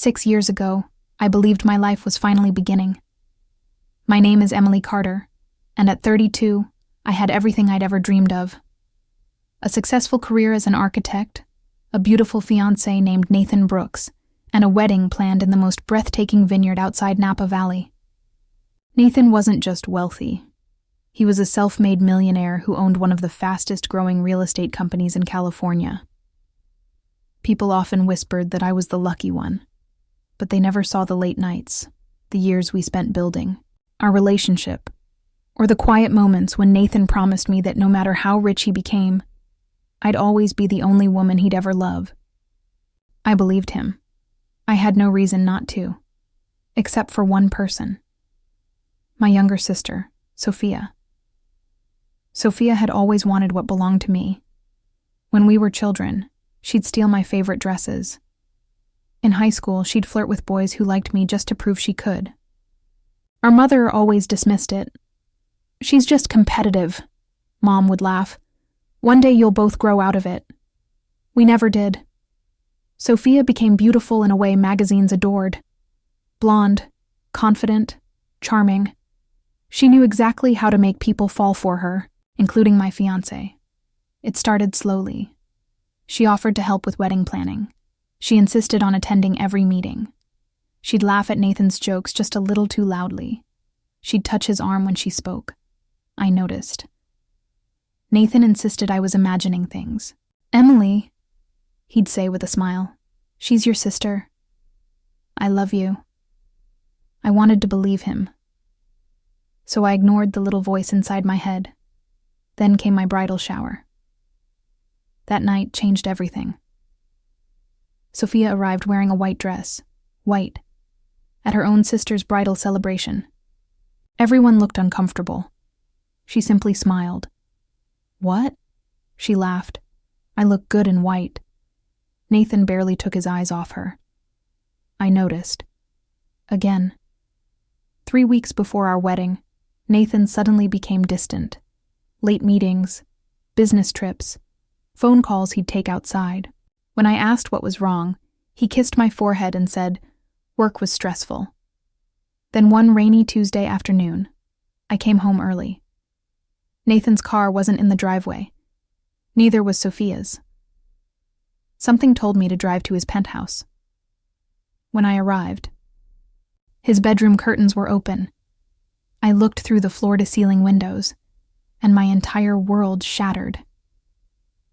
6 years ago, I believed my life was finally beginning. My name is Emily Carter, and at 32, I had everything I'd ever dreamed of. A successful career as an architect, a beautiful fiancé named Nathan Brooks, and a wedding planned in the most breathtaking vineyard outside Napa Valley. Nathan wasn't just wealthy. He was a self-made millionaire who owned one of the fastest-growing real estate companies in California. People often whispered that I was the lucky one, but they never saw the late nights, the years we spent building, our relationship, or the quiet moments when Nathan promised me that no matter how rich he became, I'd always be the only woman he'd ever love. I believed him. I had no reason not to, except for one person. My younger sister, Sophia. Sophia had always wanted what belonged to me. When we were children, she'd steal my favorite dresses. In high school, she'd flirt with boys who liked me just to prove she could. Our mother always dismissed it. "She's just competitive," Mom would laugh. "One day you'll both grow out of it." We never did. Sophia became beautiful in a way magazines adored. Blonde, confident, charming. She knew exactly how to make people fall for her, including my fiancé. It started slowly. She offered to help with wedding planning. She insisted on attending every meeting. She'd laugh at Nathan's jokes just a little too loudly. She'd touch his arm when she spoke. I noticed. Nathan insisted I was imagining things. "Emily," he'd say with a smile, "she's your sister. I love you." I wanted to believe him. So I ignored the little voice inside my head. Then came my bridal shower. That night changed everything. Sophia arrived wearing a white dress, white, at her own sister's bridal celebration. Everyone looked uncomfortable. She simply smiled. "What?" She laughed. "I look good in white." Nathan barely took his eyes off her. I noticed. Again. 3 weeks before our wedding, Nathan suddenly became distant. Late meetings, business trips, phone calls he'd take outside. When I asked what was wrong, he kissed my forehead and said, work was stressful. Then one rainy Tuesday afternoon, I came home early. Nathan's car wasn't in the driveway. Neither was Sophia's. Something told me to drive to his penthouse. When I arrived, his bedroom curtains were open. I looked through the floor-to-ceiling windows, and my entire world shattered.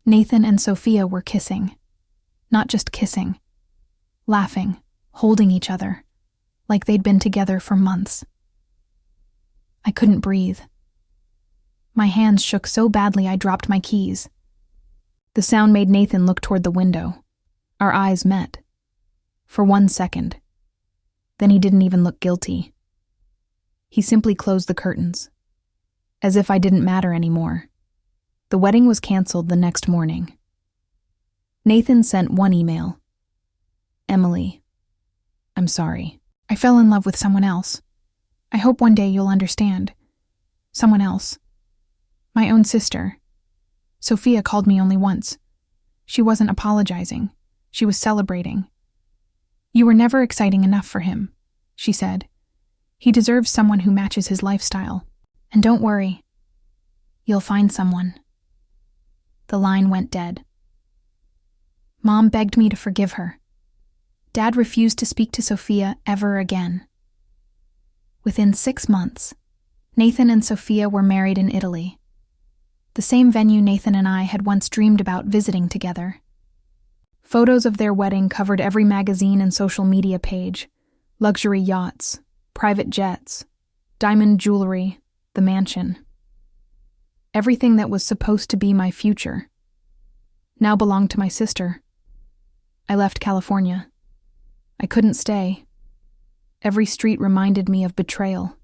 Nathan and Sophia were kissing. Not just kissing. Laughing, holding each other, like they'd been together for months. I couldn't breathe. My hands shook so badly I dropped my keys. The sound made Nathan look toward the window. Our eyes met. For 1 second. Then he didn't even look guilty. He simply closed the curtains, as if I didn't matter anymore. The wedding was canceled the next morning. Nathan sent one email. "Emily, I'm sorry. I fell in love with someone else. I hope one day you'll understand. Someone else. My own sister. Sophia called me only once. She wasn't apologizing. She was celebrating. You were never exciting enough for him," she said. "He deserves someone who matches his lifestyle. And don't worry. You'll find someone." The line went dead. Mom begged me to forgive her. Dad refused to speak to Sophia ever again. Within 6 months, Nathan and Sophia were married in Italy. The same venue Nathan and I had once dreamed about visiting together. Photos of their wedding covered every magazine and social media page. Luxury yachts, private jets, diamond jewelry, the mansion. Everything that was supposed to be my future now belonged to my sister. I left California. I couldn't stay. Every street reminded me of betrayal.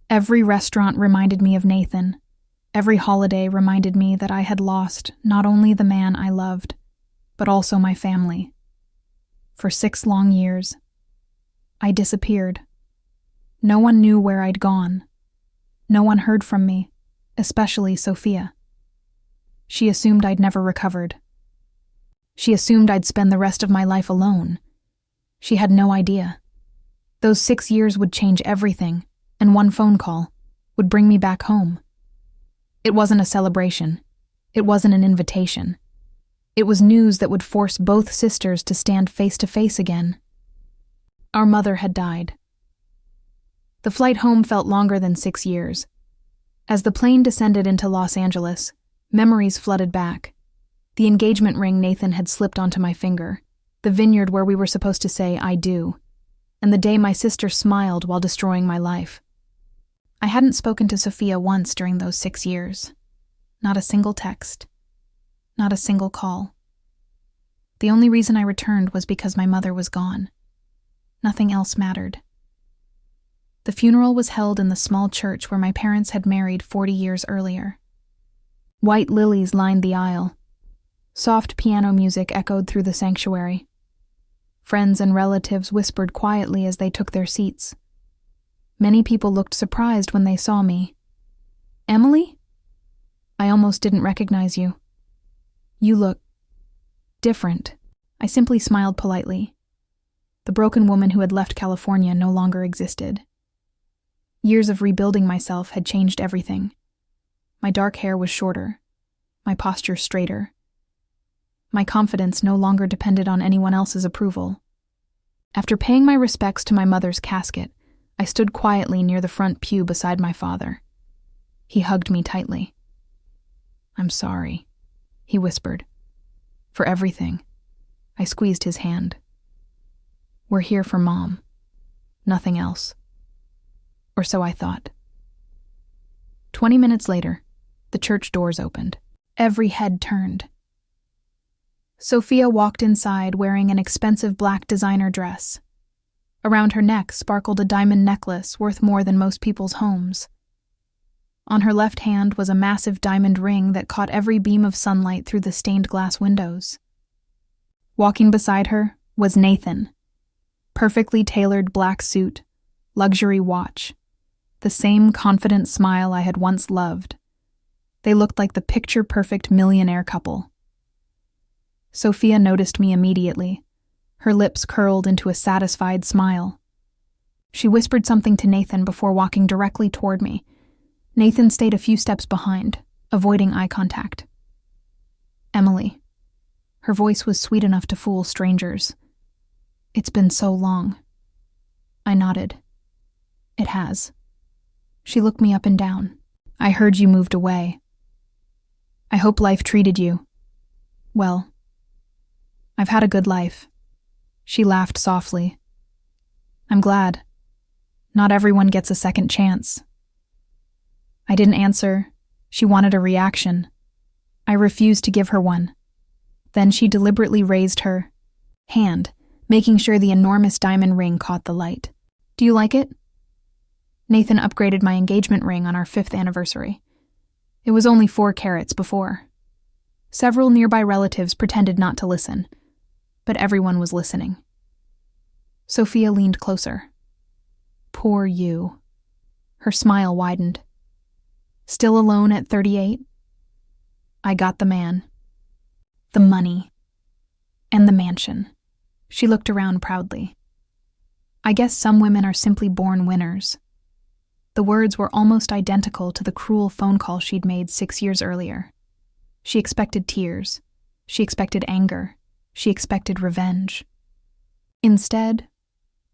Every restaurant reminded me of Nathan. Every holiday reminded me that I had lost not only the man I loved, but also my family. For 6 long years, I disappeared. No one knew where I'd gone. No one heard from me, especially Sophia. She assumed I'd never recovered. She assumed I'd spend the rest of my life alone. She had no idea. Those 6 years would change everything, and one phone call would bring me back home. It wasn't a celebration. It wasn't an invitation. It was news that would force both sisters to stand face to face again. Our mother had died. The flight home felt longer than 6 years. As the plane descended into Los Angeles, memories flooded back. The engagement ring Nathan had slipped onto my finger, the vineyard where we were supposed to say "I do," and the day my sister smiled while destroying my life. I hadn't spoken to Sophia once during those 6 years. Not a single text. Not a single call. The only reason I returned was because my mother was gone. Nothing else mattered. The funeral was held in the small church where my parents had married 40 years earlier. White lilies lined the aisle. Soft piano music echoed through the sanctuary. Friends and relatives whispered quietly as they took their seats. Many people looked surprised when they saw me. "Emily? I almost didn't recognize you. You look different." I simply smiled politely. The broken woman who had left California no longer existed. Years of rebuilding myself had changed everything. My dark hair was shorter, my posture straighter. My confidence no longer depended on anyone else's approval. After paying my respects to my mother's casket, I stood quietly near the front pew beside my father. He hugged me tightly. "I'm sorry," he whispered. "For everything." I squeezed his hand. "We're here for Mom. Nothing else." Or so I thought. 20 minutes later, the church doors opened. Every head turned. Sophia walked inside wearing an expensive black designer dress. Around her neck sparkled a diamond necklace worth more than most people's homes. On her left hand was a massive diamond ring that caught every beam of sunlight through the stained glass windows. Walking beside her was Nathan. Perfectly tailored black suit, luxury watch, the same confident smile I had once loved. They looked like the picture-perfect millionaire couple. Sophia noticed me immediately. Her lips curled into a satisfied smile. She whispered something to Nathan before walking directly toward me. Nathan stayed a few steps behind, avoiding eye contact. "Emily." Her voice was sweet enough to fool strangers. "It's been so long." I nodded. "It has." She looked me up and down. "I heard you moved away. I hope life treated you well." "I've had a good life." She laughed softly. "I'm glad. Not everyone gets a second chance." I didn't answer. She wanted a reaction. I refused to give her one. Then she deliberately raised her hand, making sure the enormous diamond ring caught the light. "Do you like it?" Nathan upgraded my engagement ring on our 5th anniversary. It was only 4 carats before. Several nearby relatives pretended not to listen, but everyone was listening. Sophia leaned closer. "Poor you." Her smile widened. "Still alone at 38? I got the man. The money. And the mansion." She looked around proudly. "I guess some women are simply born winners." The words were almost identical to the cruel phone call she'd made 6 years earlier. She expected tears. She expected anger. She expected revenge. Instead,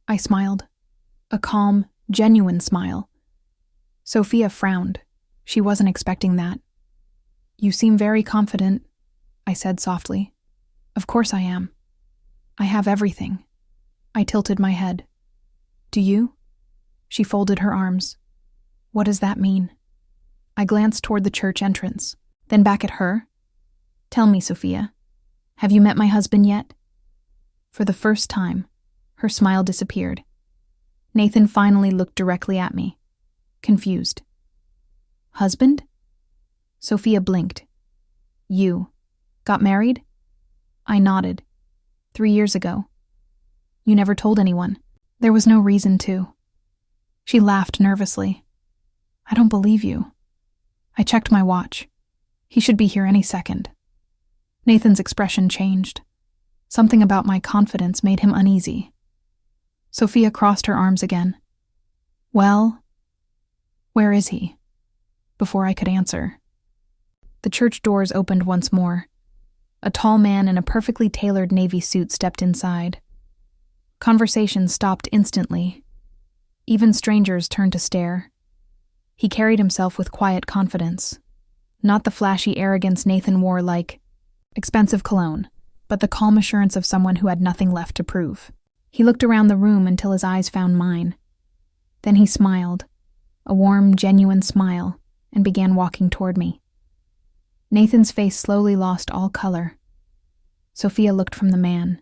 I smiled. A calm, genuine smile. Sophia frowned. She wasn't expecting that. "You seem very confident," I said softly. "Of course I am. I have everything." I tilted my head. "Do you?" She folded her arms. "What does that mean?" I glanced toward the church entrance, then back at her. "Tell me, Sophia, have you met my husband yet?" For the first time, her smile disappeared. Nathan finally looked directly at me, confused. "Husband?" Sophia blinked. "You got married?" I nodded. 3 years ago. "You never told anyone." "There was no reason to." She laughed nervously. "I don't believe you." I checked my watch. He should be here any second. Nathan's expression changed. Something about my confidence made him uneasy. Sophia crossed her arms again. Well, where is he? Before I could answer, the church doors opened once more. A tall man in a perfectly tailored navy suit stepped inside. Conversation stopped instantly. Even strangers turned to stare. He carried himself with quiet confidence. Not the flashy arrogance Nathan wore like expensive cologne, but the calm assurance of someone who had nothing left to prove. He looked around the room until his eyes found mine. Then he smiled, a warm, genuine smile, and began walking toward me. Nathan's face slowly lost all color. Sophia looked from the man,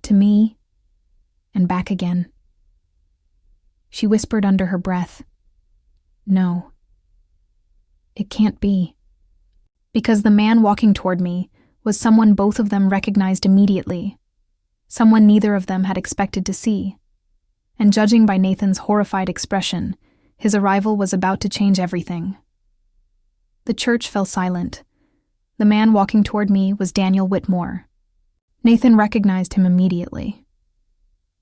to me, and back again. She whispered under her breath, "No, it can't be." Because the man walking toward me was someone both of them recognized immediately, someone neither of them had expected to see. And judging by Nathan's horrified expression, his arrival was about to change everything. The church fell silent. The man walking toward me was Daniel Whitmore. Nathan recognized him immediately.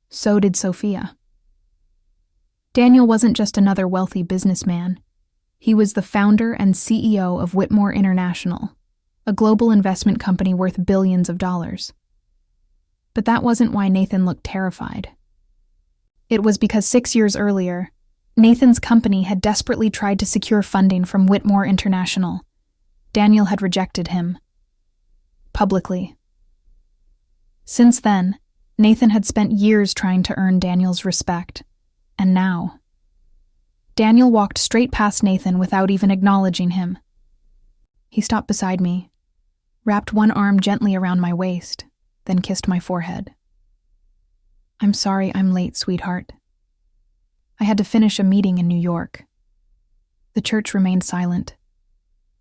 So did Sophia. Daniel wasn't just another wealthy businessman. He was the founder and CEO of Whitmore International, a global investment company worth billions of dollars. But that wasn't why Nathan looked terrified. It was because 6 years earlier, Nathan's company had desperately tried to secure funding from Whitmore International. Daniel had rejected him. Publicly. Since then, Nathan had spent years trying to earn Daniel's respect. And now, Daniel walked straight past Nathan without even acknowledging him. He stopped beside me, wrapped one arm gently around my waist, then kissed my forehead. "I'm sorry I'm late, sweetheart. I had to finish a meeting in New York." The church remained silent.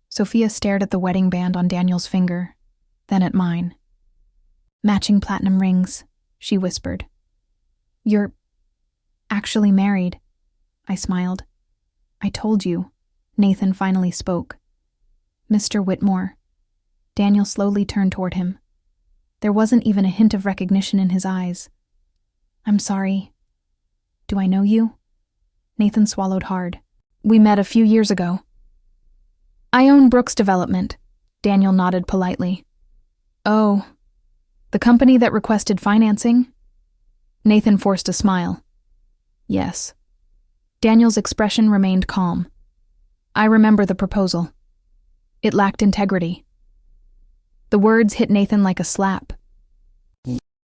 Sophia stared at the wedding band on Daniel's finger, then at mine. "Matching platinum rings," she whispered. "You're actually married." I smiled. "I told you," Nathan finally spoke. "Mr. Whitmore." Daniel slowly turned toward him. There wasn't even a hint of recognition in his eyes. "I'm sorry. Do I know you?" Nathan swallowed hard. "We met a few years ago." "I own Brooks Development," Daniel nodded politely. "Oh, the company that requested financing?" Nathan forced a smile. "Yes." Daniel's expression remained calm. "I remember the proposal. It lacked integrity." The words hit Nathan like a slap.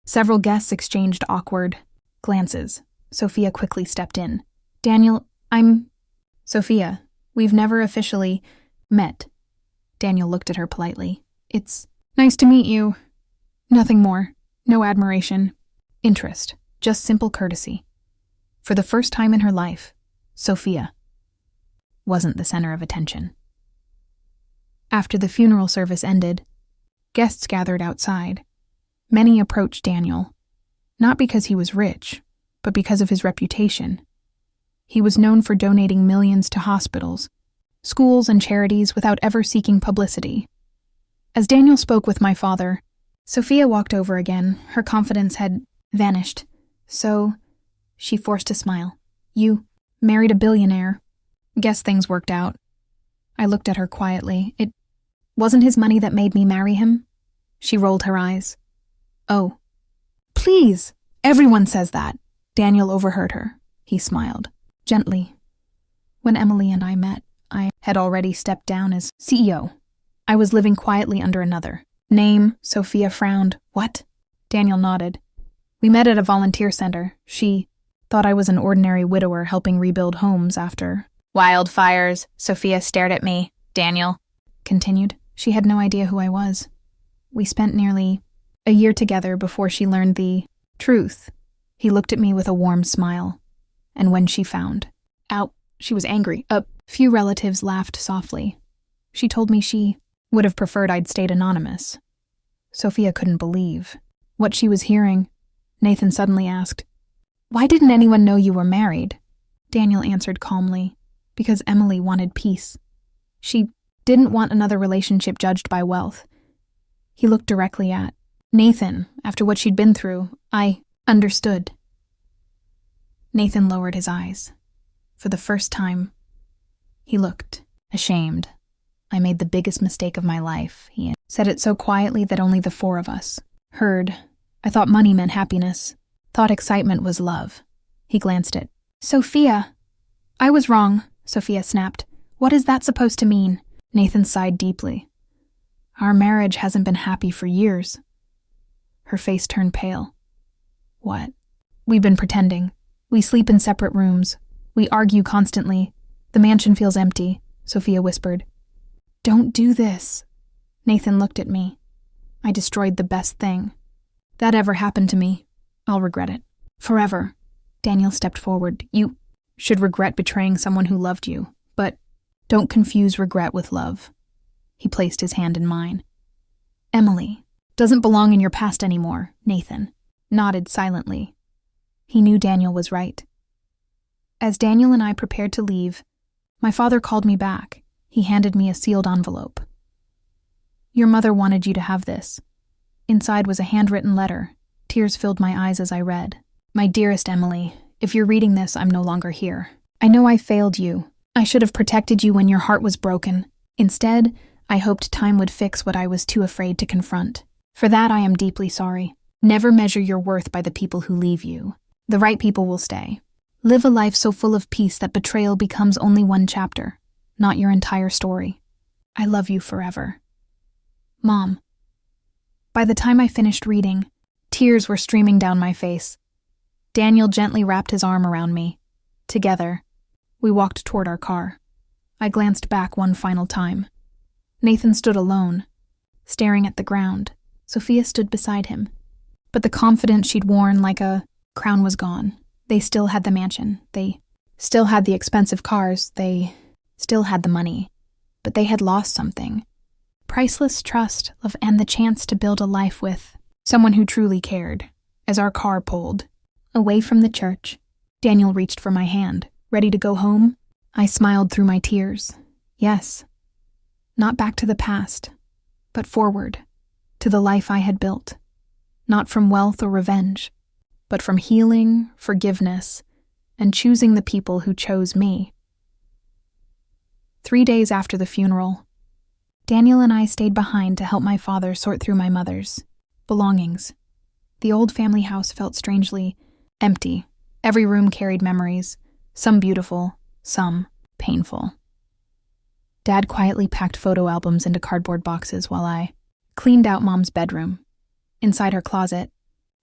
Several guests exchanged awkward glances. Sophia quickly stepped in. "Daniel, Sophia, we've never officially met." Daniel looked at her politely. "It's nice to meet you. Nothing more. No admiration. Interest. Just simple courtesy." For the first time in her life, Sophia wasn't the center of attention. After the funeral service ended, guests gathered outside. Many approached Daniel, not because he was rich, but because of his reputation. He was known for donating millions to hospitals, schools, and charities without ever seeking publicity. As Daniel spoke with my father, Sophia walked over again. Her confidence had vanished. "So," she forced a smile, "you married a billionaire. Guess things worked out." I looked at her quietly. "It wasn't his money that made me marry him?" She rolled her eyes. "Oh, please, everyone says that." Daniel overheard her. He smiled, gently. "When Emily and I met, I had already stepped down as CEO. I was living quietly under another name." Sophia frowned. "What?" Daniel nodded. "We met at a volunteer center. She thought I was an ordinary widower helping rebuild homes after wildfires." Sophia stared at me. Daniel continued. "She had no idea who I was. We spent nearly a year together before she learned the truth." He looked at me with a warm smile. "And when she found out, she was angry. A few relatives laughed softly. She told me she would have preferred I'd stayed anonymous." Sophia couldn't believe what she was hearing. Nathan suddenly asked, "Why didn't anyone know you were married?" Daniel answered calmly, "Because Emily wanted peace. She didn't want another relationship judged by wealth." He looked directly at Nathan. After what she'd been through, I understood. Nathan lowered his eyes. For the first time, he looked ashamed. I made the biggest mistake of my life, he said it so quietly that only the four of us heard. I thought money meant happiness, thought excitement was love. He glanced at Sophia. I was wrong, Sophia snapped. What is that supposed to mean? Nathan sighed deeply. Our marriage hasn't been happy for years. Her face turned pale. What? We've been pretending. We sleep in separate rooms. We argue constantly. The mansion feels empty, Sophia whispered. Don't do this. Nathan looked at me. I destroyed the best thing. That ever happened to me. I'll regret it. Forever. Daniel stepped forward. You should regret betraying someone who loved you, but don't confuse regret with love. He placed his hand in mine. Emily doesn't belong in your past anymore, Nathan nodded silently. He knew Daniel was right. As Daniel and I prepared to leave, my father called me back. He handed me a sealed envelope. Your mother wanted you to have this. Inside was a handwritten letter. Tears filled my eyes as I read. My dearest Emily, if you're reading this, I'm no longer here. I know I failed you. I should have protected you when your heart was broken. Instead, I hoped time would fix what I was too afraid to confront. For that, I am deeply sorry. Never measure your worth by the people who leave you. The right people will stay. Live a life so full of peace that betrayal becomes only one chapter, not your entire story. I love you forever. Mom. By the time I finished reading, tears were streaming down my face. Daniel gently wrapped his arm around me. Together, we walked toward our car. I glanced back one final time. Nathan stood alone, staring at the ground. Sophia stood beside him. But the confidence she'd worn like a crown was gone. They still had the mansion. They still had the expensive cars. They still had the money. But they had lost something. Priceless trust, love, and the chance to build a life with someone who truly cared. As our car pulled away from the church, Daniel reached for my hand. Ready to go home? I smiled through my tears. Yes. Not back to the past, but forward, to the life I had built. Not from wealth or revenge, but from healing, forgiveness, and choosing the people who chose me. 3 days after the funeral, Daniel and I stayed behind to help my father sort through my mother's belongings. The old family house felt strangely empty. Every room carried memories, some beautiful, some painful. Dad quietly packed photo albums into cardboard boxes while I cleaned out Mom's bedroom. Inside her closet,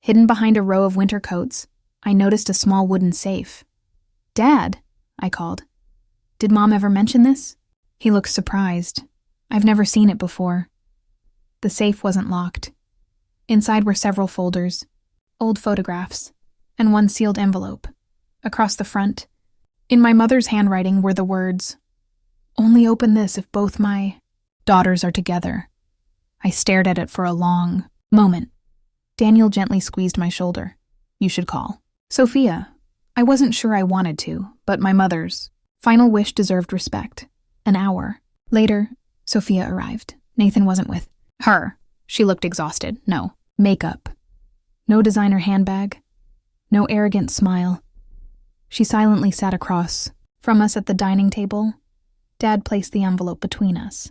hidden behind a row of winter coats, I noticed a small wooden safe. Dad, I called. Did Mom ever mention this? He looked surprised. I've never seen it before. The safe wasn't locked. Inside were several folders, old photographs, and one sealed envelope. Across the front, in my mother's handwriting, were the words, "Only open this if both my daughters are together." I stared at it for a long moment. Daniel gently squeezed my shoulder. You should call. Sophia. I wasn't sure I wanted to, but my mother's final wish deserved respect. An hour later, Sophia arrived. Nathan wasn't with her. She looked exhausted. No makeup. No designer handbag. No arrogant smile. She silently sat across from us at the dining table. Dad placed the envelope between us.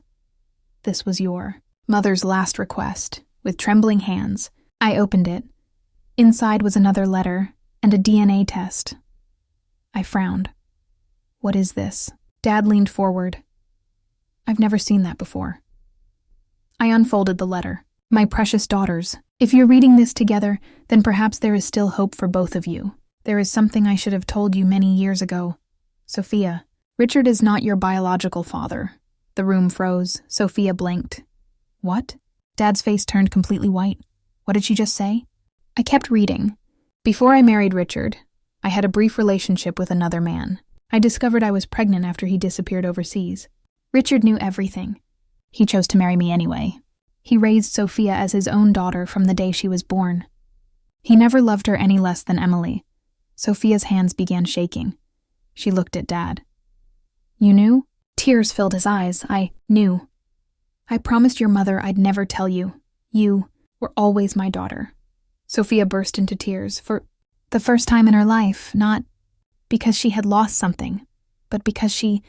This was your mother's last request. With trembling hands, I opened it. Inside was another letter and a DNA test. I frowned. What is this? Dad leaned forward. I've never seen that before. I unfolded the letter. My precious daughters, if you're reading this together, then perhaps there is still hope for both of you. There is something I should have told you many years ago. Sophia, Richard is not your biological father. The room froze. Sophia blinked. What? Dad's face turned completely white. What did she just say? I kept reading. Before I married Richard, I had a brief relationship with another man. I discovered I was pregnant after he disappeared overseas. Richard knew everything. He chose to marry me anyway. He raised Sophia as his own daughter from the day she was born. He never loved her any less than Emily. Sophia's hands began shaking. She looked at Dad. You knew? Tears filled his eyes. I knew. I promised your mother I'd never tell you. You were always my daughter. Sophia burst into tears for the first time in her life, not because she had lost something, but because she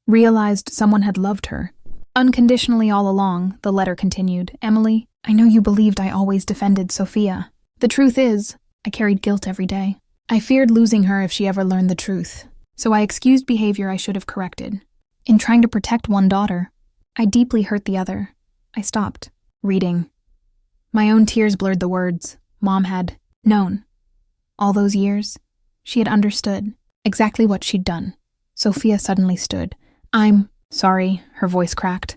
realized someone had loved her. Unconditionally all along, the letter continued. Emily, I know you believed I always defended Sophia. The truth is, I carried guilt every day. I feared losing her if she ever learned the truth, so I excused behavior I should have corrected. In trying to protect one daughter, I deeply hurt the other. I stopped reading. My own tears blurred the words. Mom had known. All those years, she had understood exactly what she'd done. Sophia suddenly stood. I'm sorry, her voice cracked.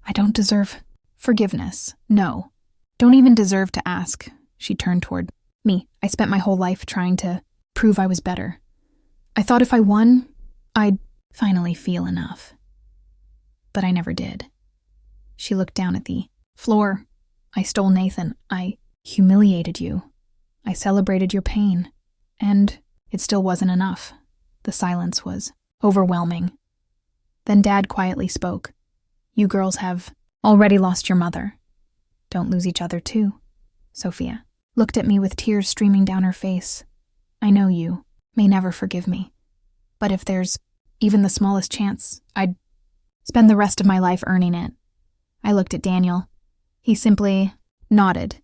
I don't deserve forgiveness. No, don't even deserve to ask. She turned toward me. I spent my whole life trying to prove I was better. I thought if I won, I'd finally feel enough. But I never did. She looked down at the floor. I stole Nathan. I humiliated you. I celebrated your pain. And it still wasn't enough. The silence was overwhelming. Then Dad quietly spoke. You girls have already lost your mother. Don't lose each other too. Sophia looked at me with tears streaming down her face. I know you may never forgive me, but if there's even the smallest chance, I'd spend the rest of my life earning it. I looked at Daniel. He simply nodded.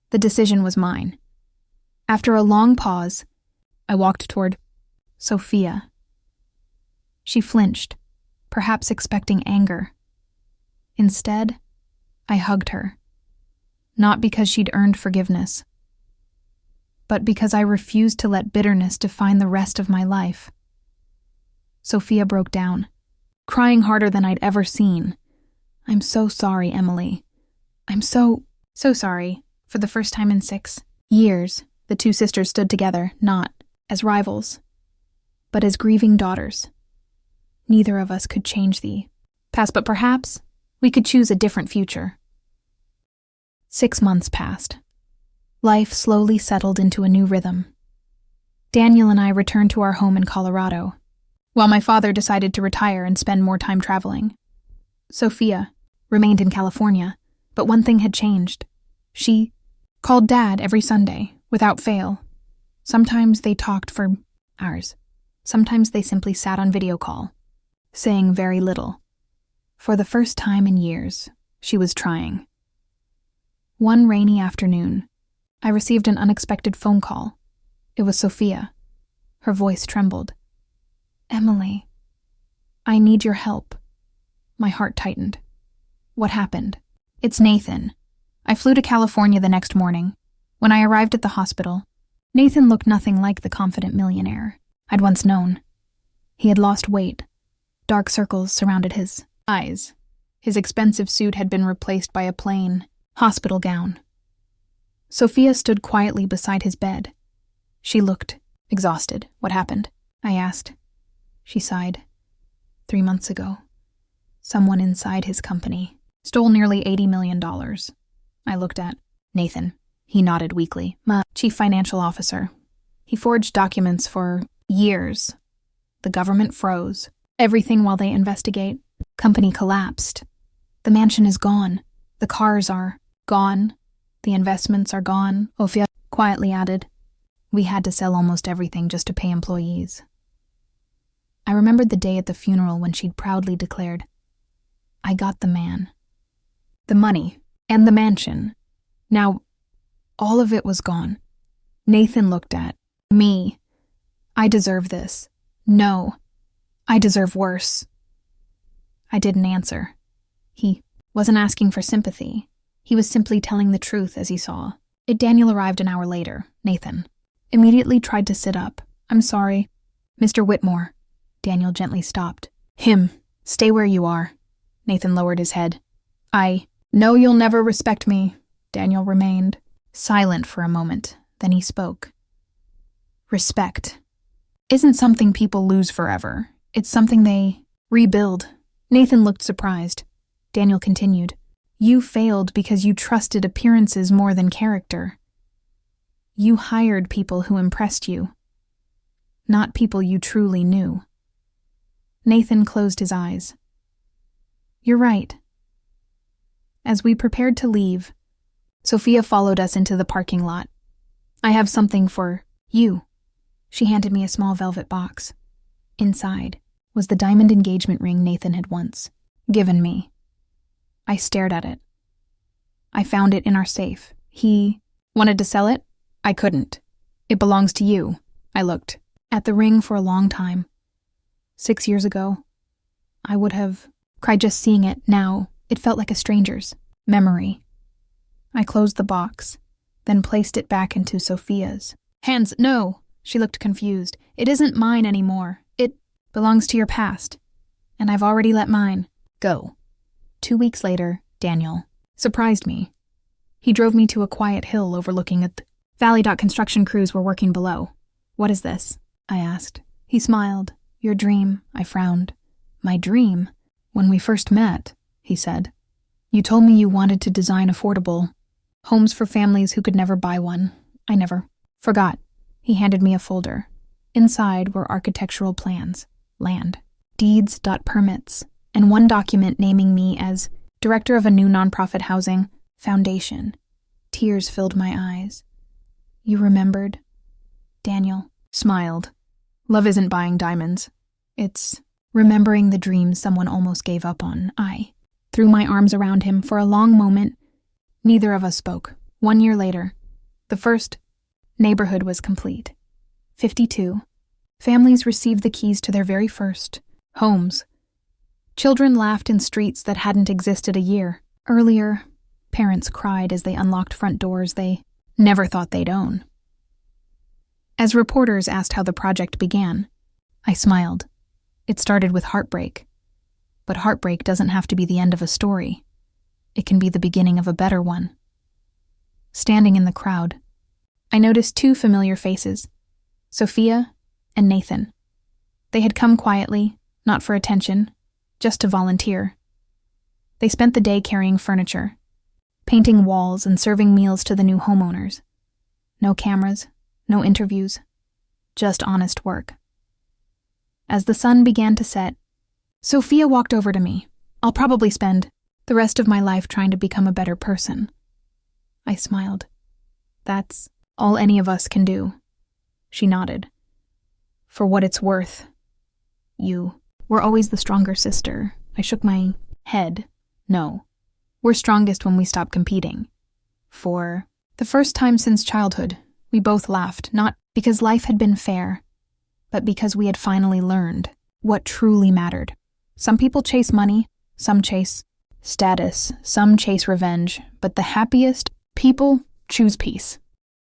The decision was mine. After a long pause, I walked toward Sophia. She flinched, perhaps expecting anger. Instead, I hugged her. Not because she'd earned forgiveness, but because I refused to let bitterness define the rest of my life. Sophia broke down, crying harder than I'd ever seen. I'm so sorry, Emily. I'm so sorry. For the first time in 6 years, the two sisters stood together, not as rivals, but as grieving daughters. Neither of us could change the past, but perhaps we could choose a different future. 6 months passed. Life slowly settled into a new rhythm. Daniel and I returned to our home in Colorado, while my father decided to retire and spend more time traveling. Sophia remained in California, but one thing had changed. She called Dad every Sunday, without fail. Sometimes they talked for hours. Sometimes they simply sat on video call, saying very little. For the first time in years, she was trying. One rainy afternoon, I received an unexpected phone call. It was Sophia. Her voice trembled. Emily, I need your help. My heart tightened. What happened? It's Nathan. I flew to California the next morning. When I arrived at the hospital, Nathan looked nothing like the confident millionaire I'd once known. He had lost weight. Dark circles surrounded his eyes. His expensive suit had been replaced by a plain hospital gown. Sophia stood quietly beside his bed. She looked exhausted. What happened? I asked. She sighed. 3 months ago, someone inside his company stole nearly $80 million. I looked at Nathan. He nodded weakly. My chief financial officer. He forged documents for years. The government froze. Everything while they investigate. Company collapsed. The mansion is gone. The cars are gone. The investments are gone. Sophia quietly added. We had to sell almost everything just to pay employees. I remembered the day at the funeral when she'd proudly declared, I got the man. The money and the mansion. Now, all of it was gone. Nathan looked at me. I deserve this. No, I deserve worse. I didn't answer. He wasn't asking for sympathy. He was simply telling the truth as he saw. Daniel arrived an hour later. Nathan immediately tried to sit up. I'm sorry. Mr. Whitmore. Daniel gently stopped. Him. Stay where you are. Nathan lowered his head. I know you'll never respect me. Daniel remained silent for a moment. Then he spoke. Respect isn't something people lose forever. It's something they rebuild. Nathan looked surprised. Daniel continued. You failed because you trusted appearances more than character. You hired people who impressed you, not people you truly knew. Nathan closed his eyes. You're right. As we prepared to leave, Sophia followed us into the parking lot. I have something for you, She handed me a small velvet box. Inside was the diamond engagement ring Nathan had once given me. I stared at it. I found it in our safe. He wanted to sell it? I couldn't. It belongs to you. I looked at the ring for a long time. 6 years ago, I would have cried just seeing it. Now, it felt like a stranger's memory. I closed the box, then placed it back into Sophia's hands. No, she looked confused. It isn't mine anymore. It belongs to your past, and I've already let mine go. 2 weeks later, Daniel surprised me. He drove me to a quiet hill overlooking the valley. Construction crews were working below. What is this? I asked. He smiled. Your dream, I frowned. My dream? When we first met, he said. You told me you wanted to design affordable homes for families who could never buy one. I never forgot. He handed me a folder. Inside were architectural plans, land, deeds, permits, and one document naming me as director of a new nonprofit housing foundation. Tears filled my eyes. You remembered? Daniel smiled. Love isn't buying diamonds. It's remembering the dreams someone almost gave up on. I threw my arms around him for a long moment. Neither of us spoke. 1 year later, the first neighborhood was complete. 52 families received the keys to their very first homes. Children laughed in streets that hadn't existed a year earlier. Parents cried as they unlocked front doors they never thought they'd own. As reporters asked how the project began, I smiled. It started with heartbreak. But heartbreak doesn't have to be the end of a story. It can be the beginning of a better one. Standing in the crowd, I noticed 2 familiar faces, Sophia and Nathan. They had come quietly, not for attention, just to volunteer. They spent the day carrying furniture, painting walls and serving meals to the new homeowners. No cameras, no interviews, just honest work. As the sun began to set, Sophia walked over to me. I'll probably spend the rest of my life trying to become a better person. I smiled. That's all any of us can do. She nodded. For what it's worth, you were always the stronger sister. I shook my head. No. We're strongest when we stop competing. For the first time since childhood, we both laughed, not because life had been fair, but because we had finally learned what truly mattered. Some people chase money, some chase status, some chase revenge, but the happiest people choose peace.